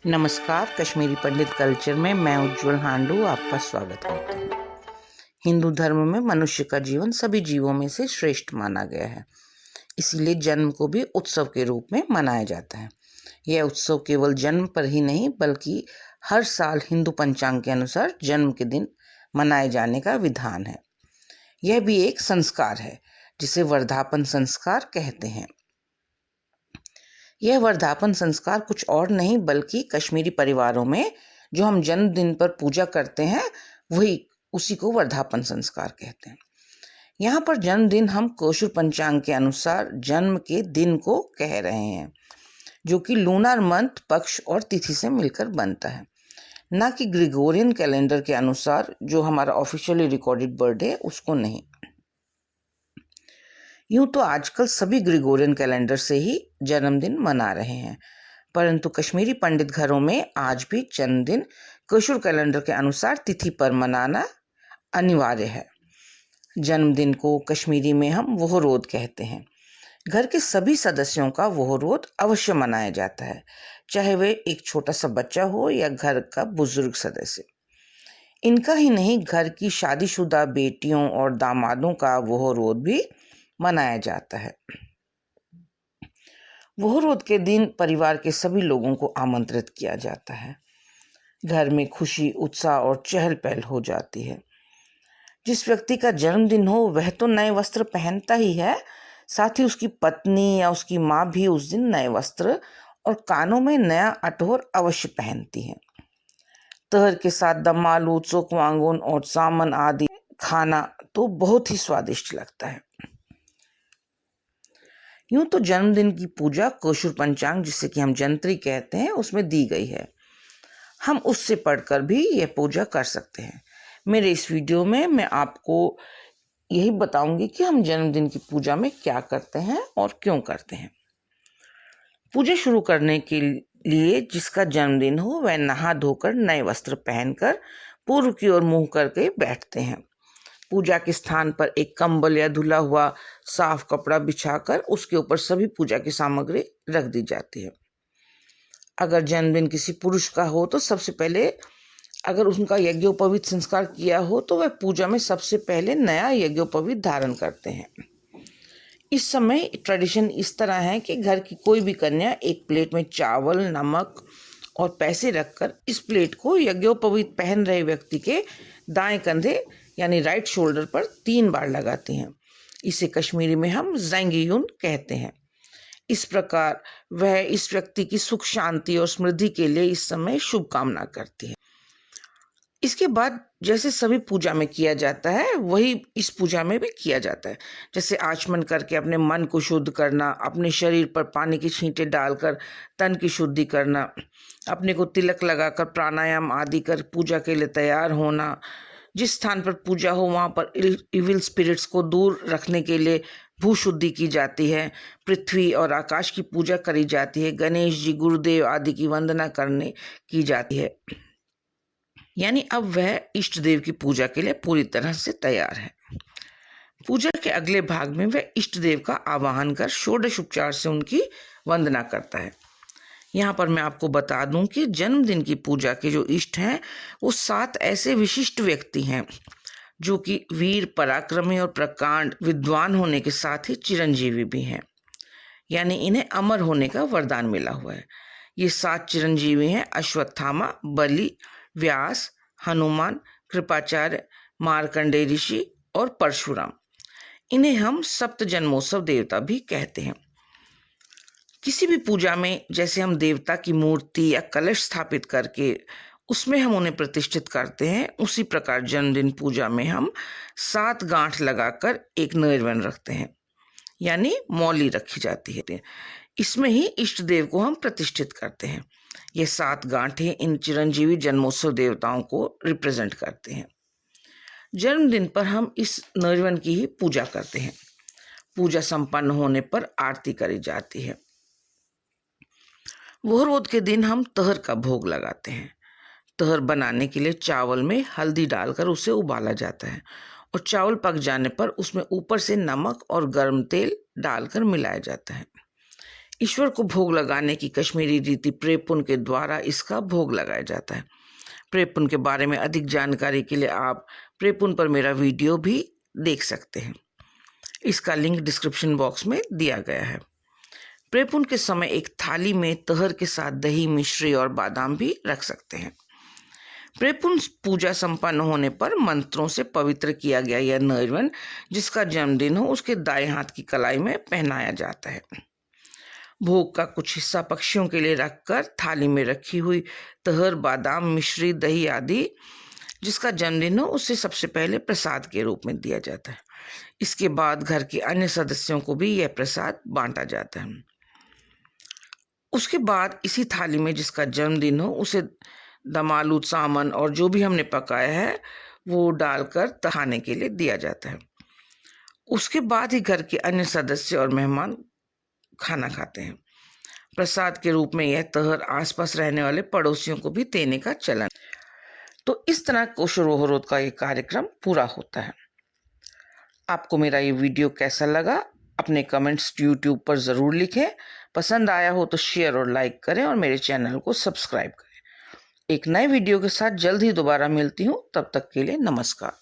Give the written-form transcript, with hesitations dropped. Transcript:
नमस्कार, कश्मीरी पंडित कल्चर में मैं उज्जवल हांडू आपका स्वागत करती हूँ। हिंदू धर्म में मनुष्य का जीवन सभी जीवों में से श्रेष्ठ माना गया है, इसीलिए जन्म को भी उत्सव के रूप में मनाया जाता है। यह उत्सव केवल जन्म पर ही नहीं बल्कि हर साल हिंदू पंचांग के अनुसार जन्म के दिन मनाए जाने का विधान है। यह भी एक संस्कार है जिसे वर्धापन संस्कार कहते हैं। यह वर्धापन संस्कार कुछ और नहीं बल्कि कश्मीरी परिवारों में जो हम जन्मदिन पर पूजा करते हैं उसी को वर्धापन संस्कार कहते हैं। यहाँ पर जन्मदिन हम कोशुर पंचांग के अनुसार जन्म के दिन को कह रहे हैं, जो कि लूनार मंथ पक्ष और तिथि से मिलकर बनता है, ना कि ग्रिगोरियन कैलेंडर के अनुसार जो हमारा ऑफिशियली रिकॉर्डेड बर्थडे है उसको नहीं। यूं तो आजकल सभी ग्रिगोरियन कैलेंडर से ही जन्मदिन मना रहे हैं, परंतु कश्मीरी पंडित घरों में आज भी जन्मदिन कोशुर कैलेंडर के अनुसार तिथि पर मनाना अनिवार्य है। जन्मदिन को कश्मीरी में हम वोहरोद कहते हैं। घर के सभी सदस्यों का वोहरोद अवश्य मनाया जाता है, चाहे वे एक छोटा सा बच्चा हो या घर का बुजुर्ग सदस्य। इनका ही नहीं, घर की शादीशुदा बेटियों और दामादों का वोहरोद भी मनाया जाता है। वोहरोद के दिन परिवार के सभी लोगों को आमंत्रित किया जाता है। घर में खुशी, उत्साह और चहल पहल हो जाती है। जिस व्यक्ति का जन्मदिन हो वह तो नए वस्त्र पहनता ही है, साथ ही उसकी पत्नी या उसकी माँ भी उस दिन नए वस्त्र और कानों में नया अठोर अवश्य पहनती है। तहर के साथ दम आलू, चोकवांगुन और सामन आदि खाना तो बहुत ही स्वादिष्ट लगता है। यूं तो जन्मदिन की पूजा कोशुर पंचांग, जिसे कि हम जंत्री कहते हैं, उसमें दी गई है। हम उससे पढ़कर भी यह पूजा कर सकते हैं। मेरे इस वीडियो में मैं आपको यही बताऊंगी कि हम जन्मदिन की पूजा में क्या करते हैं और क्यों करते हैं। पूजा शुरू करने के लिए जिसका जन्मदिन हो वह नहा धोकर नए वस्त्र पहनकर पूर्व की ओर मुंह करके बैठते हैं। पूजा के स्थान पर एक कंबल या धुला हुआ साफ कपड़ा बिछाकर उसके ऊपर सभी पूजा की सामग्री रख दी जाती है। अगर जन्मदिन किसी पुरुष का हो तो सबसे पहले, अगर उनका यज्ञोपवीत संस्कार किया हो तो वह पूजा में सबसे पहले नया यज्ञोपवीत धारण करते हैं। इस समय ट्रेडिशन इस तरह है कि घर की कोई भी कन्या एक प्लेट में चावल, नमक और पैसे रखकर इस प्लेट को यज्ञोपवीत पहन रहे व्यक्ति के दाएं कंधे यानी राइट शोल्डर पर 3 बार लगाती हैं। इसे कश्मीरी में हम ज़ैंगियुन कहते हैं। इस प्रकार वह इस व्यक्ति की सुख, शांति और समृद्धि के लिए इस समय शुभकामना करती है। इसके बाद जैसे सभी पूजा में किया जाता है वही इस पूजा में भी किया जाता है। जैसे आचमन करके अपने मन को शुद्ध करना, अपने शरीर पर पानी की छींटे डालकर तन की शुद्धि करना, अपने को तिलक लगाकर प्राणायाम आदि कर पूजा के लिए तैयार होना, जिस स्थान पर पूजा हो वहाँ पर इविल स्पिरिट्स को दूर रखने के लिए भू शुद्धि की जाती है, पृथ्वी और आकाश की पूजा करी जाती है, गणेश जी, गुरुदेव आदि की वंदना करने की जाती है। यानी अब वह इष्ट देव की पूजा के लिए पूरी तरह से तैयार है। पूजा के अगले भाग में वह इष्ट देव का आवाहन कर षोडश उपचार से उनकी वंदना करता है। यहाँ पर मैं आपको बता दूं कि जन्मदिन की पूजा के जो इष्ट हैं वो 7 ऐसे विशिष्ट व्यक्ति हैं जो कि वीर, पराक्रमी और प्रकांड विद्वान होने के साथ ही चिरंजीवी भी हैं, यानी इन्हें अमर होने का वरदान मिला हुआ है। ये 7 चिरंजीवी हैं: अश्वत्थामा, बलि, व्यास, हनुमान, कृपाचार्य, मार्कंडेय ऋषि और परशुराम। इन्हें हम सप्त जन्मोत्सव देवता भी कहते हैं। किसी भी पूजा में जैसे हम देवता की मूर्ति या कलश स्थापित करके उसमें हम उन्हें प्रतिष्ठित करते हैं, उसी प्रकार जन्मदिन पूजा में हम 7 गांठ लगाकर एक नैवेद्य रखते हैं, यानी मौली रखी जाती है। इसमें ही इष्ट देव को हम प्रतिष्ठित करते हैं। ये 7 गांठें इन चिरंजीवी जन्मोत्सव देवताओं को रिप्रेजेंट करते हैं। जन्मदिन पर हम इस नैवेद्य की ही पूजा करते हैं। पूजा संपन्न होने पर आरती करी जाती है। वोहरोद के दिन हम तहर का भोग लगाते हैं। तहर बनाने के लिए चावल में हल्दी डालकर उसे उबाला जाता है और चावल पक जाने पर उसमें ऊपर से नमक और गर्म तेल डालकर मिलाया जाता है। ईश्वर को भोग लगाने की कश्मीरी रीति प्रेपुन के द्वारा इसका भोग लगाया जाता है। प्रेपुन के बारे में अधिक जानकारी के लिए आप प्रेपुन पर मेरा वीडियो भी देख सकते हैं। इसका लिंक डिस्क्रिप्शन बॉक्स में दिया गया है। प्रेपुन के समय एक थाली में तहर के साथ दही, मिश्री और बादाम भी रख सकते हैं। प्रेपुन पूजा संपन्न होने पर मंत्रों से पवित्र किया गया यह नैवेद्य जिसका जन्मदिन हो उसके दाएं हाथ की कलाई में पहनाया जाता है। भोग का कुछ हिस्सा पक्षियों के लिए रखकर थाली में रखी हुई तहर, बादाम, मिश्री, दही आदि जिसका जन्मदिन हो उसे सबसे पहले प्रसाद के रूप में दिया जाता है। इसके बाद घर के अन्य सदस्यों को भी यह प्रसाद बांटा जाता है। उसके बाद इसी थाली में जिसका जन्मदिन हो उसे दमालूद, सामन और जो भी हमने पकाया है वो डालकर खाने के लिए दिया जाता है। उसके बाद ही घर के अन्य सदस्य और मेहमान खाना खाते हैं। प्रसाद के रूप में यह तहर आसपास रहने वाले पड़ोसियों को भी देने का चलन। तो इस तरह कोशोरोहरोद का ये कार्यक्रम पूरा होता है। आपको मेरा ये वीडियो कैसा लगा अपने कमेंट्स यूट्यूब पर ज़रूर लिखें। पसंद आया हो तो शेयर और लाइक करें और मेरे चैनल को सब्सक्राइब करें। एक नए वीडियो के साथ जल्द ही दोबारा मिलती हूँ। तब तक के लिए नमस्कार।